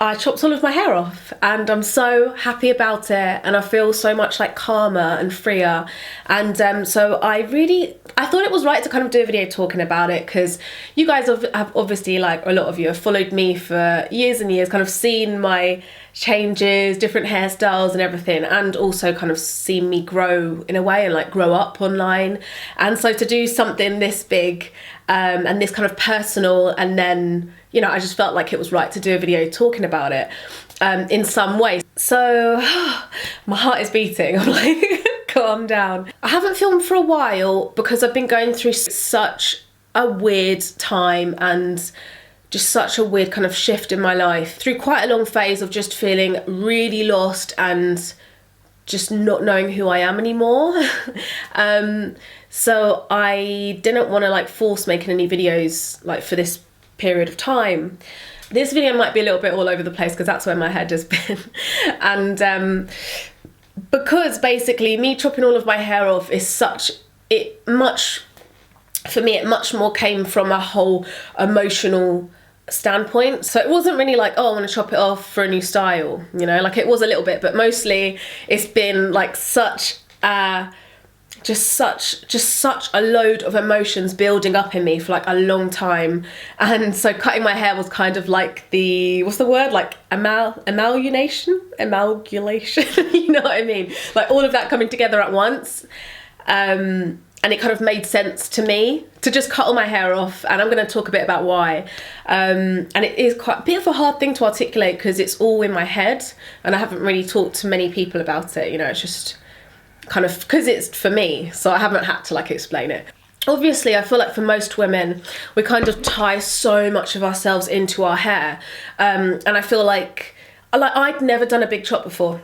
I chopped all of my hair off, and I'm so happy about it, and I feel so much like calmer and freer. And so I thought it was right to kind of do a video talking about it, because you guys have obviously, like a lot of you have followed me for years and years, kind of seen my changes, different hairstyles and everything, and also kind of seen me grow in a way and like grow up online. And so to do something this big and this kind of personal, and then, you know, I just felt like it was right to do a video talking about it in some way. So my heart is beating. I'm like, calm down. I haven't filmed for a while because I've been going through such a weird time and just such a weird kind of shift in my life, through quite a long phase of just feeling really lost and just not knowing who I am anymore. So I didn't want to like force making any videos like for this period of time. This video might be a little bit all over the place because that's where my head has been. And because basically me chopping all of my hair off is for me, it much more came from a whole emotional standpoint. So it wasn't really like, oh, I want to chop it off for a new style, you know, like it was a little bit, but mostly it's been like such a load of emotions building up in me for like a long time. And so cutting my hair was kind of like what's the word, like amalgamation, you know what I mean, like all of that coming together at once. And it kind of made sense to me to just cut all my hair off, and I'm going to talk a bit about why. And it is quite a bit of a hard thing to articulate because it's all in my head, and I haven't really talked to many people about it, you know, it's just kind of because it's for me, so I haven't had to like explain it. Obviously, I feel like for most women, we kind of tie so much of ourselves into our hair. And I feel like I'd never done a big chop before.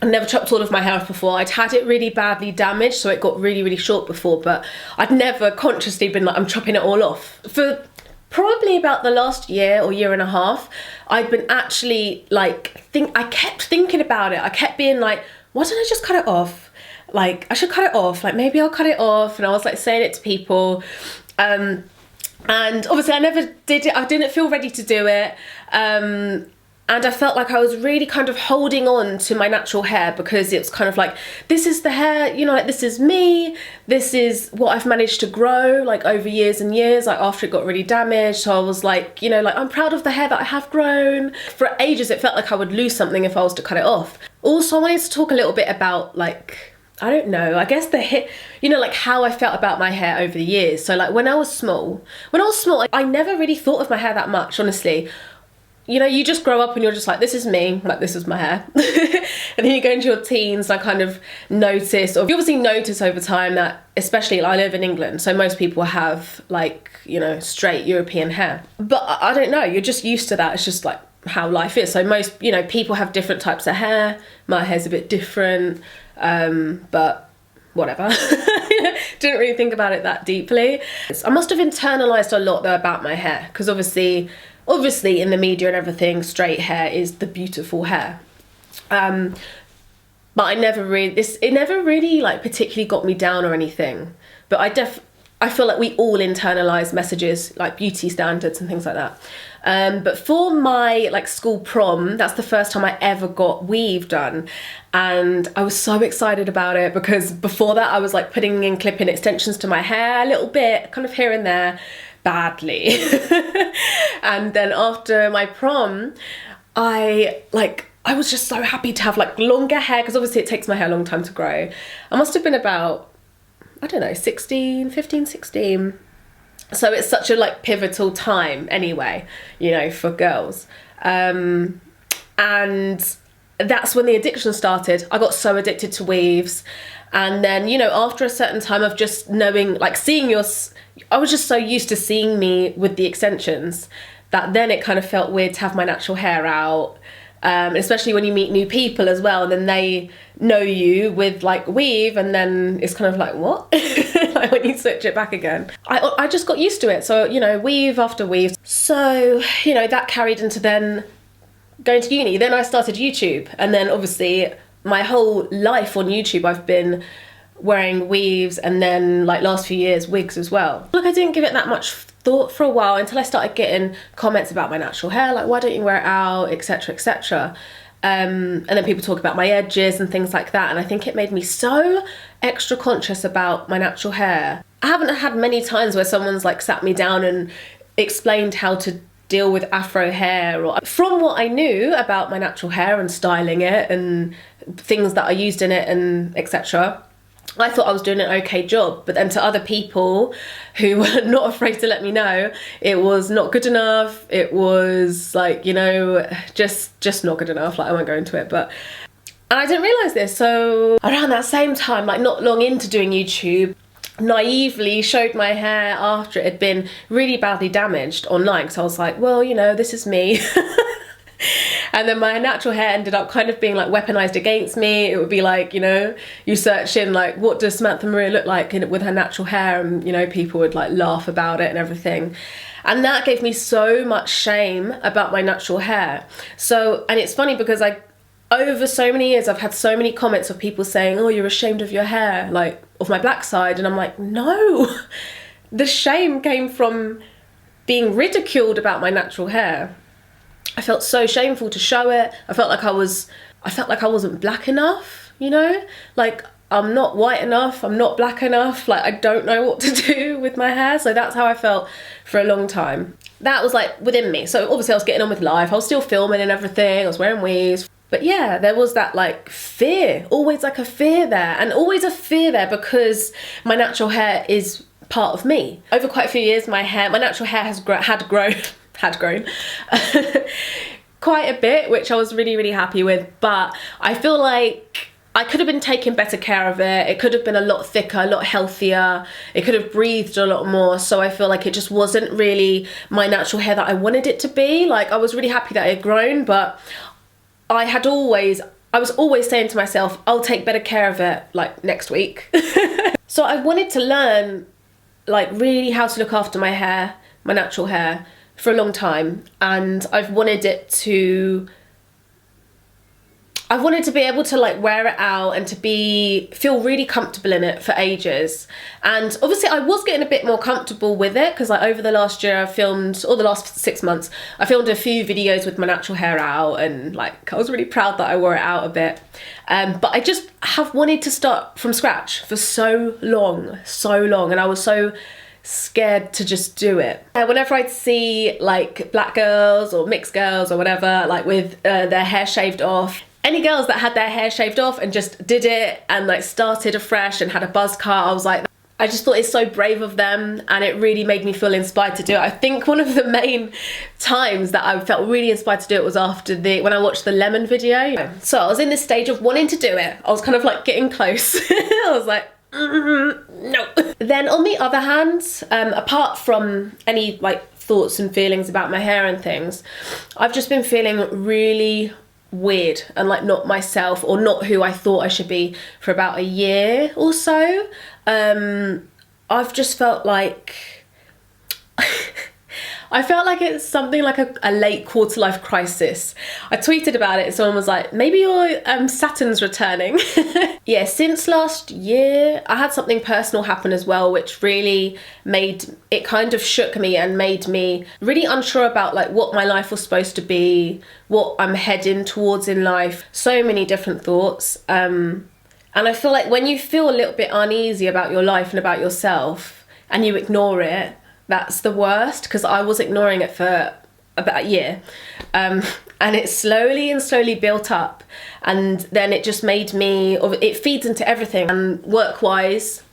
I never chopped all of my hair off before. I'd had it really badly damaged, so it got really, really short before, but I'd never consciously been like, I'm chopping it all off. For probably about the last year or year and a half, I'd been actually like, I kept thinking about it. I kept being like, why don't I just cut it off? Like, I should cut it off. Like, maybe I'll cut it off. And I was like saying it to people. And obviously I never did it. I didn't feel ready to do it. And I felt like I was really kind of holding on to my natural hair because it's kind of like, this is the hair, you know, like this is me, this is what I've managed to grow like over years and years, like after it got really damaged. So I was like, you know, like I'm proud of the hair that I have grown. For ages, it felt like I would lose something if I was to cut it off. Also, I wanted to talk a little bit about like, I don't know, I guess you know, like how I felt about my hair over the years. So like when I was small, I never really thought of my hair that much, honestly. You know, you just grow up and you're just like, this is me, like this is my hair. And then you go into your teens, I kind of notice, or you obviously notice over time that, especially I live in England, so most people have like, you know, straight European hair. But I don't know, you're just used to that. It's just like how life is. So most, you know, people have different types of hair. My hair's a bit different, but whatever. Didn't really think about it that deeply. I must have internalized a lot though about my hair, because obviously in the media and everything, straight hair is the beautiful hair. But it never really like particularly got me down or anything. But I feel like we all internalize messages like beauty standards and things like that. But for my like school prom, that's the first time I ever got weave done. And I was so excited about it because before that I was like putting in clip-in extensions to my hair a little bit, kind of here and there, badly. And then after my prom, I was just so happy to have like longer hair, because obviously it takes my hair a long time to grow. I must have been about, I don't know, 15, 16. So it's such a like pivotal time anyway, you know, for girls. And that's when the addiction started. I got so addicted to weaves. And then, you know, after a certain time of just knowing, like I was just so used to seeing me with the extensions that then it kind of felt weird to have my natural hair out. Especially when you meet new people as well, and then they know you with like weave, and then it's kind of like, what? Like when you switch it back again. I just got used to it. So, you know, weave after weave. So, you know, that carried into then going to uni. Then I started YouTube, and then obviously my whole life on YouTube I've been wearing weaves, and then like last few years wigs as well. Like I didn't give it that much thought for a while, until I started getting comments about my natural hair, like, why don't you wear it out, etc, etc. And then people talk about my edges and things like that, and I think it made me so extra conscious about my natural hair. I haven't had many times where someone's like sat me down and explained how to deal with afro hair, or from what I knew about my natural hair and styling it and things that I used in it and etc. I thought I was doing an okay job, but then to other people who were not afraid to let me know, it was not good enough. It was like, you know, just not good enough. Like, I won't go into it, but, and I didn't realise this. So around that same time, like not long into doing YouTube, naively showed my hair after it had been really badly damaged online, because I was like, well, you know, this is me. And then my natural hair ended up kind of being like weaponized against me. It would be like, you know, you search in like, what does Samantha Maria look like with her natural hair, and you know, people would like laugh about it and everything. And that gave me so much shame about my natural hair. So, and it's funny because over so many years, I've had so many comments of people saying, oh, you're ashamed of your hair, like of my black side. And I'm like, no, the shame came from being ridiculed about my natural hair. I felt so shameful to show it. I felt like I wasn't black enough, you know? Like, I'm not white enough, I'm not black enough, like I don't know what to do with my hair. So that's how I felt for a long time. That was like within me. So obviously I was getting on with life, I was still filming and everything, I was wearing weaves. But yeah, there was that like fear, always like a fear there, and always a fear there because my natural hair is part of me. Over quite a few years, my natural hair had grown quite a bit, which I was really, really happy with. But I feel like I could have been taking better care of it. It could have been a lot thicker, a lot healthier. It could have breathed a lot more. So I feel like it just wasn't really my natural hair that I wanted it to be. Like, I was really happy that it had grown, but I was always saying to myself, I'll take better care of it like next week. So I wanted to learn like really how to look after my hair, my natural hair, for a long time, and I've wanted to be able to like wear it out and to feel really comfortable in it for ages. And obviously I was getting a bit more comfortable with it because like over the last year or the last 6 months, I filmed a few videos with my natural hair out, and like I was really proud that I wore it out a bit. But I just have wanted to start from scratch for so long, and I was so scared to just do it. Whenever I'd see like black girls or mixed girls or whatever, like with their hair shaved off, any girls that had their hair shaved off and just did it and like started afresh and had a buzz cut, I was like, I just thought it's so brave of them, and it really made me feel inspired to do it. I think one of the main times that I felt really inspired to do it was when I watched the lemon video. So I was in this stage of wanting to do it. I was kind of like getting close. I was like, no. Then on the other hand, apart from any like thoughts and feelings about my hair and things, I've just been feeling really weird and like not myself, or not who I thought I should be, for about a year or so. I've just felt like I felt like it's something like a late quarter life crisis. I tweeted about it and someone was like, maybe your Saturn's returning. Yeah, since last year I had something personal happen as well, which really kind of shook me and made me really unsure about like what my life was supposed to be, what I'm heading towards in life. So many different thoughts. And I feel like when you feel a little bit uneasy about your life and about yourself and you ignore it, that's the worst, because I was ignoring it for about a year. And it slowly built up, and then it just made me, it feeds into everything. And work-wise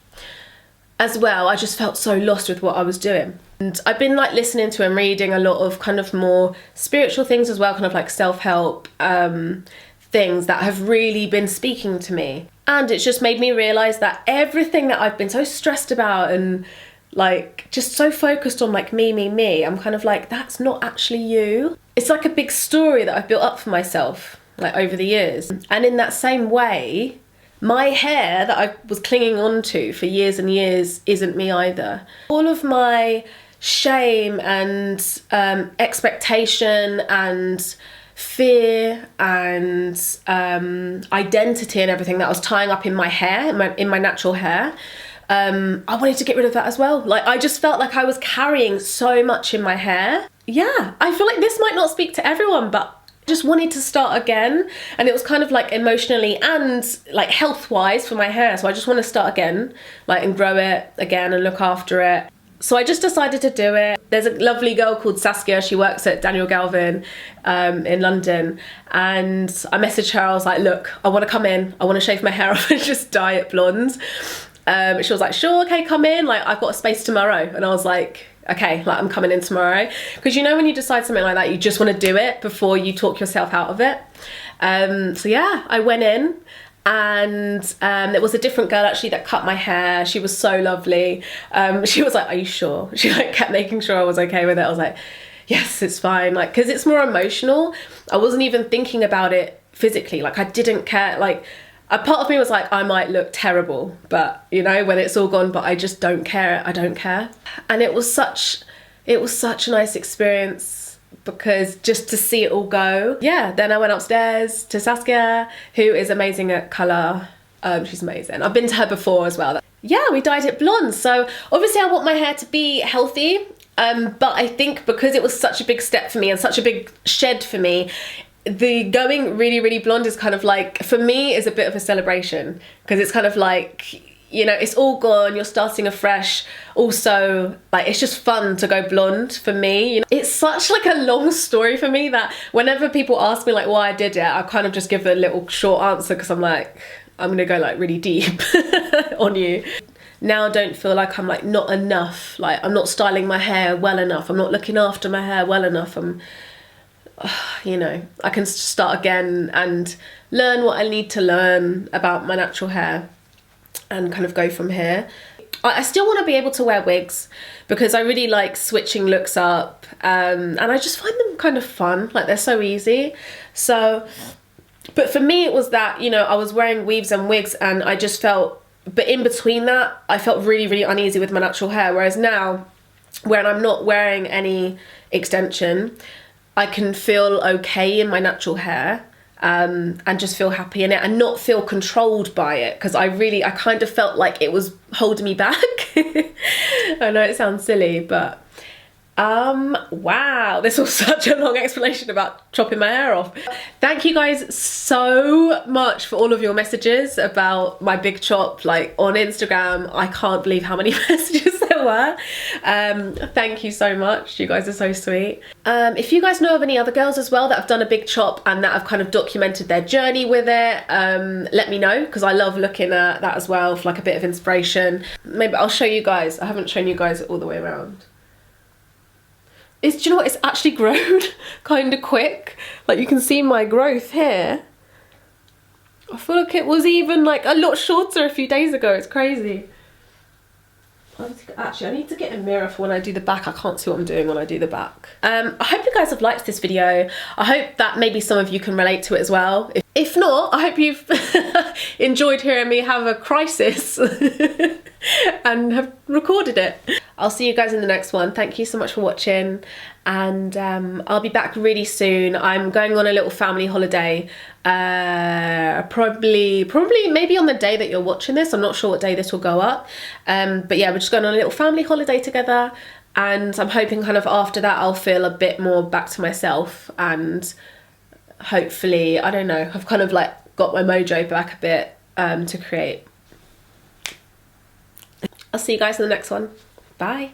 as well, I just felt so lost with what I was doing. And I've been like listening to and reading a lot of kind of more spiritual things as well, kind of like self-help things that have really been speaking to me. And it's just made me realise that everything that I've been so stressed about and like just so focused on like me, I'm kind of like, that's not actually you. It's like a big story that I've built up for myself like over the years. And in that same way, my hair that I was clinging on to for years and years isn't me either. All of my shame and expectation and fear and identity and everything that I was tying up in my hair, in my natural hair, I wanted to get rid of that as well. Like, I just felt like I was carrying so much in my hair. Yeah, I feel like this might not speak to everyone, but I just wanted to start again. And it was kind of like emotionally and like health-wise for my hair. So I just want to start again, like, and grow it again and look after it. So I just decided to do it. There's a lovely girl called Saskia. She works at Daniel Galvin in London. And I messaged her. I was like, look, I want to come in. I want to shave my hair off and just dye it blonde. She was like, sure, okay, come in. Like, I've got a space tomorrow. And I was like, okay, like, I'm coming in tomorrow. Because you know when you decide something like that, you just want to do it before you talk yourself out of it. So yeah, I went in. And there was a different girl actually that cut my hair. She was so lovely. She was like, are you sure? She like kept making sure I was okay with it. I was like, yes, it's fine. Like, because it's more emotional. I wasn't even thinking about it physically. Like, I didn't care. Like, a part of me was like, I might look terrible, but you know, when it's all gone, but I just don't care. I don't care. And it was such a nice experience, because just to see it all go. Yeah, then I went upstairs to Saskia, who is amazing at colour. She's amazing. I've been to her before as well. Yeah, we dyed it blonde. So obviously I want my hair to be healthy, but I think because it was such a big step for me and such a big shed for me, the going really, really blonde is kind of like, for me, is a bit of a celebration, because it's kind of like, you know, it's all gone, you're starting afresh. Also, like, it's just fun to go blonde for me. You know, it's such like a long story for me that whenever people ask me like why I did it, I kind of just give a little short answer, because I'm like, I'm gonna go like really deep on you. Now I don't feel like I'm like not enough. Like, I'm not styling my hair well enough. I'm not looking after my hair well enough. You know, I can start again and learn what I need to learn about my natural hair and kind of go from here. I still want to be able to wear wigs, because I really like switching looks up, and I just find them kind of fun. Like, they're so easy. So, but for me it was that, you know, I was wearing weaves and wigs and I just felt, but in between that I felt really, really uneasy with my natural hair. Whereas now, when I'm not wearing any extension, I can feel okay in my natural hair, and just feel happy in it and not feel controlled by it, because I kind of felt like it was holding me back. I know it sounds silly, but wow, this was such a long explanation about chopping my hair off. Thank you guys so much for all of your messages about my big chop, like on Instagram. I can't believe how many messages there were. Thank you so much, you guys are so sweet. If you guys know of any other girls as well that have done a big chop and that have kind of documented their journey with it, let me know, because I love looking at that as well for like a bit of inspiration. Maybe I'll show you guys. I haven't shown you guys all the way around. Do you know what, it's actually grown kind of quick. Like, you can see my growth here. I feel like it was even like a lot shorter a few days ago. It's crazy. Actually, I need to get a mirror for when I do the back. I can't see what I'm doing when I do the back. I hope you guys have liked this video. I hope that maybe some of you can relate to it as well. If not, I hope you've enjoyed hearing me have a crisis and have recorded it. I'll see you guys in the next one. Thank you so much for watching, and I'll be back really soon. I'm going on a little family holiday, probably maybe on the day that you're watching this. I'm not sure what day this will go up, but yeah, we're just going on a little family holiday together, and I'm hoping kind of after that I'll feel a bit more back to myself, and hopefully, I don't know, I've kind of like got my mojo back a bit to create. I'll see you guys in the next one. Bye.